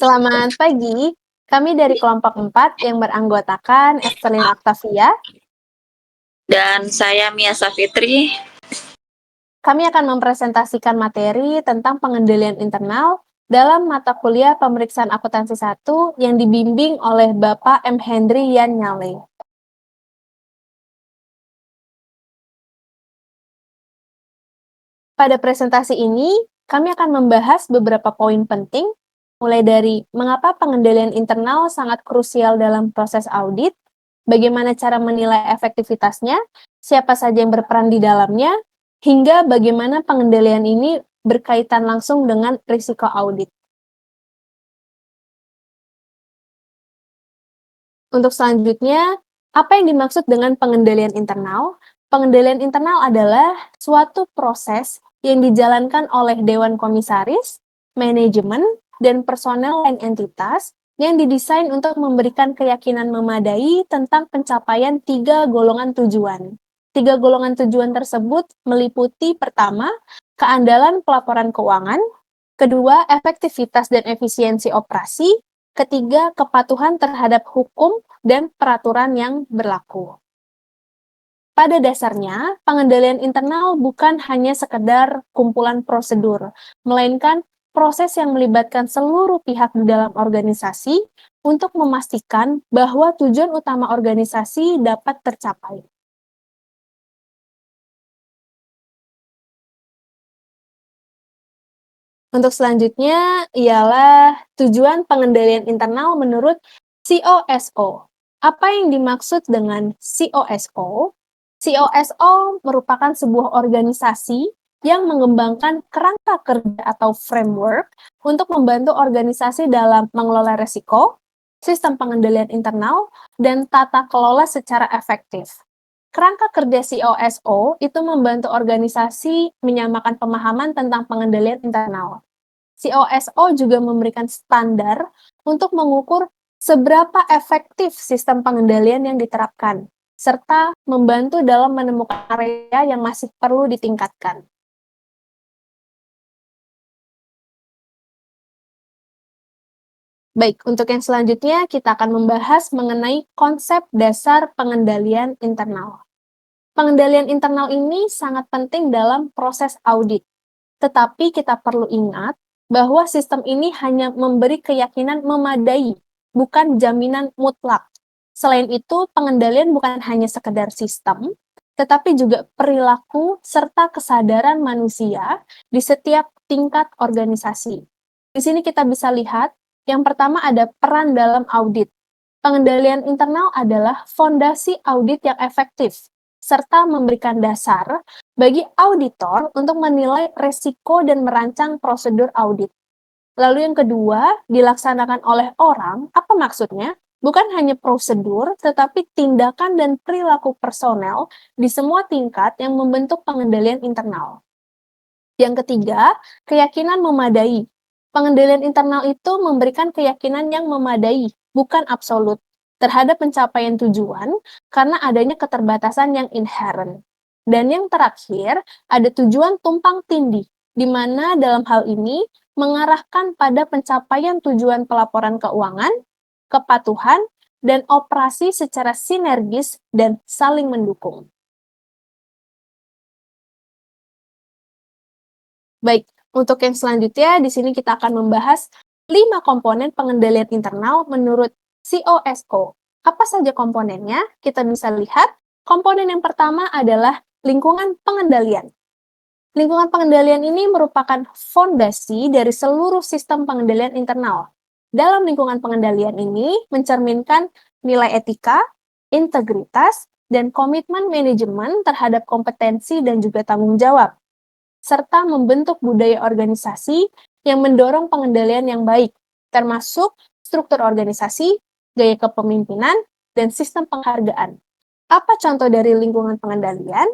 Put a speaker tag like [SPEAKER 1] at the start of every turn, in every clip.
[SPEAKER 1] Selamat pagi, kami dari kelompok 4 yang beranggotakan Estelina Octavia.
[SPEAKER 2] Dan saya Mia Safitri.
[SPEAKER 1] Kami akan mempresentasikan materi tentang pengendalian internal dalam mata kuliah pemeriksaan akuntansi 1 yang dibimbing oleh Bapak M. Hendry Yan Nyale. Pada presentasi ini, kami akan membahas beberapa poin penting, mulai dari mengapa pengendalian internal sangat krusial dalam proses audit, bagaimana cara menilai efektivitasnya, siapa saja yang berperan di dalamnya, hingga bagaimana pengendalian ini berkaitan langsung dengan risiko audit. Untuk selanjutnya, apa yang dimaksud dengan pengendalian internal? Pengendalian internal adalah suatu proses yang dijalankan oleh Dewan Komisaris, manajemen, dan personel lain entitas yang didesain untuk memberikan keyakinan memadai tentang pencapaian 3 golongan tujuan. 3 golongan tujuan tersebut meliputi pertama, keandalan pelaporan keuangan, kedua, efektivitas dan efisiensi operasi, ketiga, kepatuhan terhadap hukum dan peraturan yang berlaku. Pada dasarnya, pengendalian internal bukan hanya sekedar kumpulan prosedur, melainkan proses yang melibatkan seluruh pihak di dalam organisasi untuk memastikan bahwa tujuan utama organisasi dapat tercapai. Untuk selanjutnya ialah tujuan pengendalian internal menurut COSO. Apa yang dimaksud dengan COSO? COSO merupakan sebuah organisasi yang mengembangkan kerangka kerja atau framework untuk membantu organisasi dalam mengelola risiko, sistem pengendalian internal, dan tata kelola secara efektif. Kerangka kerja COSO itu membantu organisasi menyamakan pemahaman tentang pengendalian internal. COSO juga memberikan standar untuk mengukur seberapa efektif sistem pengendalian yang diterapkan, serta membantu dalam menemukan area yang masih perlu ditingkatkan. Baik, untuk yang selanjutnya kita akan membahas mengenai konsep dasar pengendalian internal. Pengendalian internal ini sangat penting dalam proses audit, tetapi kita perlu ingat bahwa sistem ini hanya memberi keyakinan memadai, bukan jaminan mutlak. Selain itu, pengendalian bukan hanya sekedar sistem, tetapi juga perilaku serta kesadaran manusia di setiap tingkat organisasi. Di sini kita bisa lihat, yang pertama ada peran dalam audit. Pengendalian internal adalah fondasi audit yang efektif, serta memberikan dasar bagi auditor untuk menilai resiko dan merancang prosedur audit. Lalu yang kedua, dilaksanakan oleh orang, apa maksudnya? Bukan hanya prosedur, tetapi tindakan dan perilaku personel di semua tingkat yang membentuk pengendalian internal. Yang ketiga, keyakinan memadai. Pengendalian internal itu memberikan keyakinan yang memadai, bukan absolut, terhadap pencapaian tujuan karena adanya keterbatasan yang inherent. Dan yang terakhir, ada tujuan tumpang tindih, di mana dalam hal ini mengarahkan pada pencapaian tujuan pelaporan keuangan, kepatuhan, dan operasi secara sinergis dan saling mendukung. Baik, untuk yang selanjutnya, di sini kita akan membahas 5 komponen pengendalian internal menurut COSO. Apa saja komponennya? Kita bisa lihat, komponen yang pertama adalah lingkungan pengendalian. Lingkungan pengendalian ini merupakan fondasi dari seluruh sistem pengendalian internal. Dalam lingkungan pengendalian ini mencerminkan nilai etika, integritas, dan komitmen manajemen terhadap kompetensi dan juga tanggung jawab, serta membentuk budaya organisasi yang mendorong pengendalian yang baik, termasuk struktur organisasi, gaya kepemimpinan, dan sistem penghargaan. Apa contoh dari lingkungan pengendalian?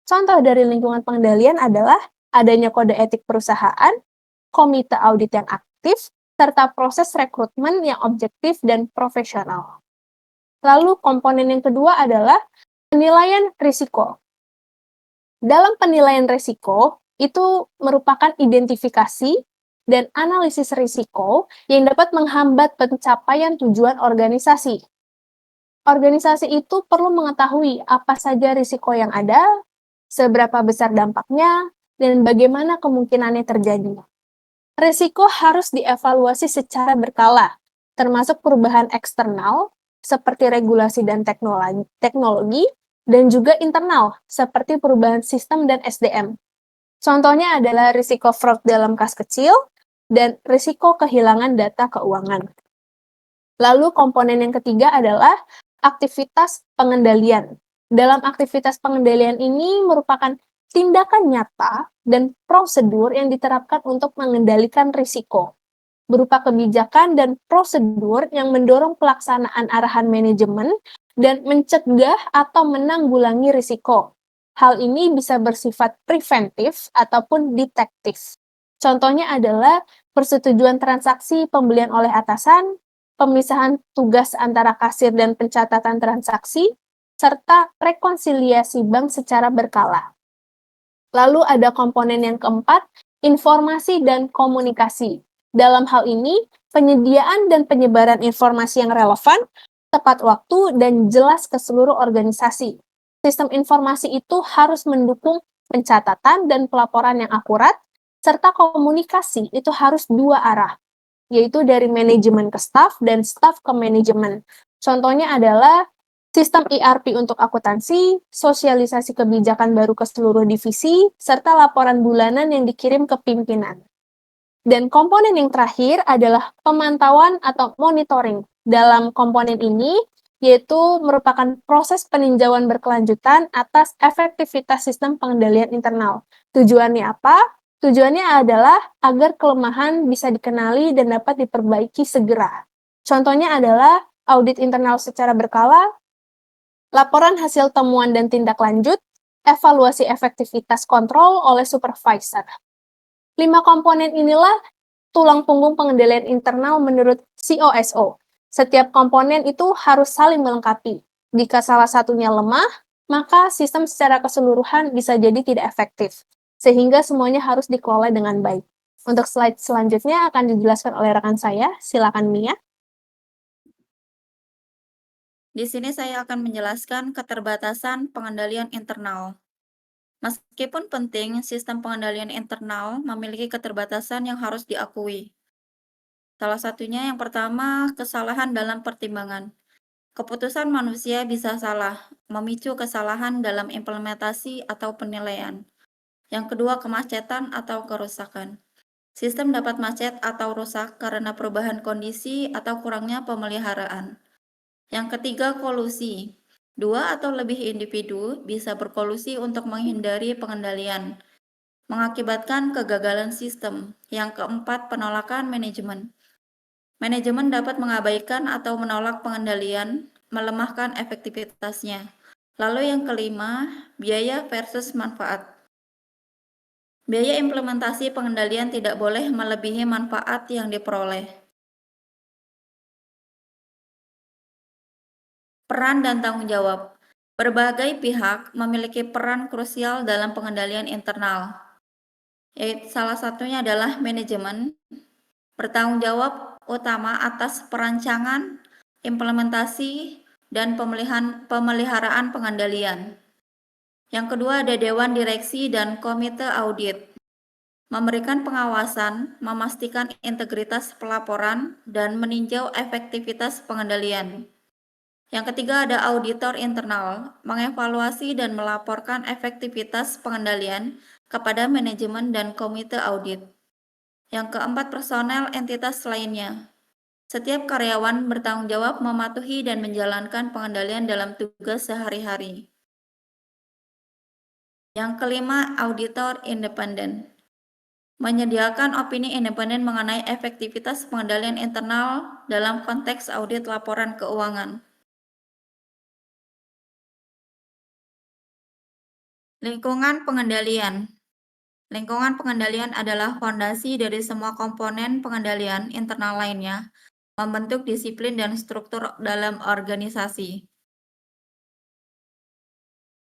[SPEAKER 1] Contoh dari lingkungan pengendalian adalah adanya kode etik perusahaan, komite audit yang aktif, serta proses rekrutmen yang objektif dan profesional. Lalu komponen yang kedua adalah penilaian risiko. Dalam penilaian risiko, itu merupakan identifikasi dan analisis risiko yang dapat menghambat pencapaian tujuan organisasi. Organisasi itu perlu mengetahui apa saja risiko yang ada, seberapa besar dampaknya, dan bagaimana kemungkinannya terjadi. Risiko harus dievaluasi secara berkala, termasuk perubahan eksternal seperti regulasi dan teknologi, dan juga internal seperti perubahan sistem dan SDM. Contohnya adalah risiko fraud dalam kas kecil dan risiko kehilangan data keuangan. Lalu komponen yang ketiga adalah aktivitas pengendalian. Dalam aktivitas pengendalian ini merupakan tindakan nyata dan prosedur yang diterapkan untuk mengendalikan risiko, berupa kebijakan dan prosedur yang mendorong pelaksanaan arahan manajemen dan mencegah atau menanggulangi risiko. Hal ini bisa bersifat preventif ataupun detektif. Contohnya adalah persetujuan transaksi pembelian oleh atasan, pemisahan tugas antara kasir dan pencatatan transaksi, serta rekonsiliasi bank secara berkala. Lalu ada komponen yang keempat, informasi dan komunikasi. Dalam hal ini, penyediaan dan penyebaran informasi yang relevan, tepat waktu, dan jelas ke seluruh organisasi. Sistem informasi itu harus mendukung pencatatan dan pelaporan yang akurat, serta komunikasi itu harus dua arah, yaitu dari manajemen ke staf dan staf ke manajemen. Contohnya adalah sistem ERP untuk akuntansi, sosialisasi kebijakan baru ke seluruh divisi, serta laporan bulanan yang dikirim ke pimpinan. Dan komponen yang terakhir adalah pemantauan atau monitoring. Dalam komponen ini, yaitu merupakan proses peninjauan berkelanjutan atas efektivitas sistem pengendalian internal. Tujuannya apa? Tujuannya adalah agar kelemahan bisa dikenali dan dapat diperbaiki segera. Contohnya adalah audit internal secara berkala, laporan hasil temuan dan tindak lanjut, evaluasi efektivitas kontrol oleh supervisor. 5 komponen inilah tulang punggung pengendalian internal menurut COSO. Setiap komponen itu harus saling melengkapi. Jika salah satunya lemah, maka sistem secara keseluruhan bisa jadi tidak efektif, sehingga semuanya harus dikelola dengan baik. Untuk slide selanjutnya akan dijelaskan oleh rekan saya, silakan Mia.
[SPEAKER 2] Di sini saya akan menjelaskan keterbatasan pengendalian internal. Meskipun penting, sistem pengendalian internal memiliki keterbatasan yang harus diakui. Salah satunya yang pertama, kesalahan dalam pertimbangan. Keputusan manusia bisa salah, memicu kesalahan dalam implementasi atau penilaian. Yang kedua, kemacetan atau kerusakan. Sistem dapat macet atau rusak karena perubahan kondisi atau kurangnya pemeliharaan. Yang ketiga, kolusi. Dua atau lebih individu bisa berkolusi untuk menghindari pengendalian, mengakibatkan kegagalan sistem. Yang keempat, penolakan manajemen. Manajemen dapat mengabaikan atau menolak pengendalian, melemahkan efektivitasnya. Lalu yang kelima, biaya versus manfaat. Biaya implementasi pengendalian tidak boleh melebihi manfaat yang diperoleh. Peran dan tanggung jawab. Berbagai pihak memiliki peran krusial dalam pengendalian internal. Yaitu salah satunya adalah manajemen, bertanggung jawab utama atas perancangan, implementasi, dan pemeliharaan pengendalian. Yang kedua ada Dewan Direksi dan Komite Audit. Memberikan pengawasan, memastikan integritas pelaporan, dan meninjau efektivitas pengendalian. Yang ketiga ada auditor internal, mengevaluasi dan melaporkan efektivitas pengendalian kepada manajemen dan komite audit. Yang keempat, personel entitas lainnya. Setiap karyawan bertanggung jawab mematuhi dan menjalankan pengendalian dalam tugas sehari-hari. Yang kelima, auditor independen. Menyediakan opini independen mengenai efektivitas pengendalian internal dalam konteks audit laporan keuangan. Lingkungan pengendalian. Lingkungan pengendalian adalah fondasi dari semua komponen pengendalian internal lainnya, membentuk disiplin dan struktur dalam organisasi.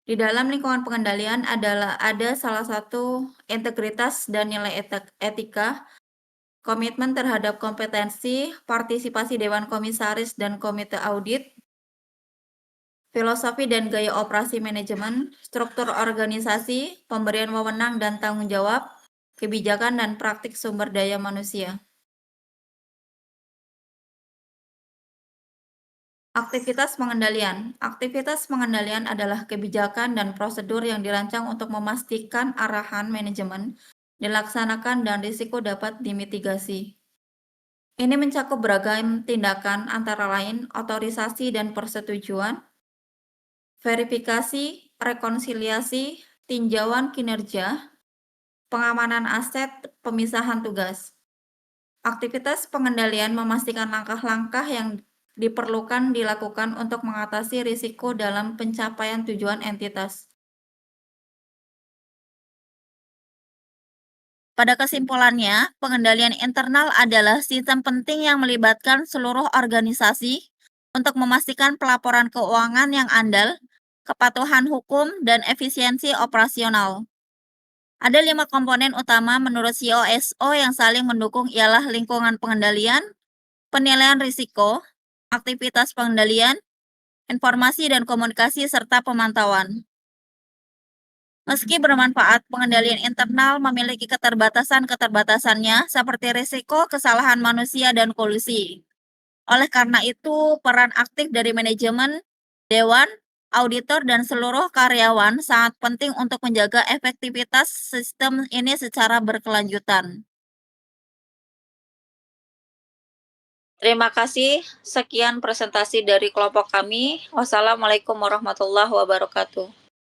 [SPEAKER 2] Di dalam lingkungan pengendalian ada salah satu integritas dan nilai etika, komitmen terhadap kompetensi, partisipasi Dewan Komisaris dan Komite Audit, filosofi dan gaya operasi manajemen, struktur organisasi, pemberian wewenang dan tanggung jawab, kebijakan dan praktik sumber daya manusia. Aktivitas pengendalian. Aktivitas pengendalian adalah kebijakan dan prosedur yang dirancang untuk memastikan arahan manajemen dilaksanakan dan risiko dapat dimitigasi. Ini mencakup beragam tindakan antara lain otorisasi dan persetujuan, verifikasi, rekonsiliasi, tinjauan kinerja, pengamanan aset, pemisahan tugas. Aktivitas pengendalian memastikan langkah-langkah yang diperlukan dilakukan untuk mengatasi risiko dalam pencapaian tujuan entitas. Pada kesimpulannya, pengendalian internal adalah sistem penting yang melibatkan seluruh organisasi untuk memastikan pelaporan keuangan yang andal, kepatuhan hukum, dan efisiensi operasional. Ada 5 komponen utama menurut COSO yang saling mendukung ialah lingkungan pengendalian, penilaian risiko, aktivitas pengendalian, informasi dan komunikasi, serta pemantauan. Meski bermanfaat, pengendalian internal memiliki keterbatasan-keterbatasannya seperti risiko kesalahan manusia dan kolusi. Oleh karena itu, peran aktif dari manajemen, dewan, auditor, dan seluruh karyawan sangat penting untuk menjaga efektivitas sistem ini secara berkelanjutan. Terima kasih. Sekian presentasi dari kelompok kami. Wassalamualaikum warahmatullahi wabarakatuh.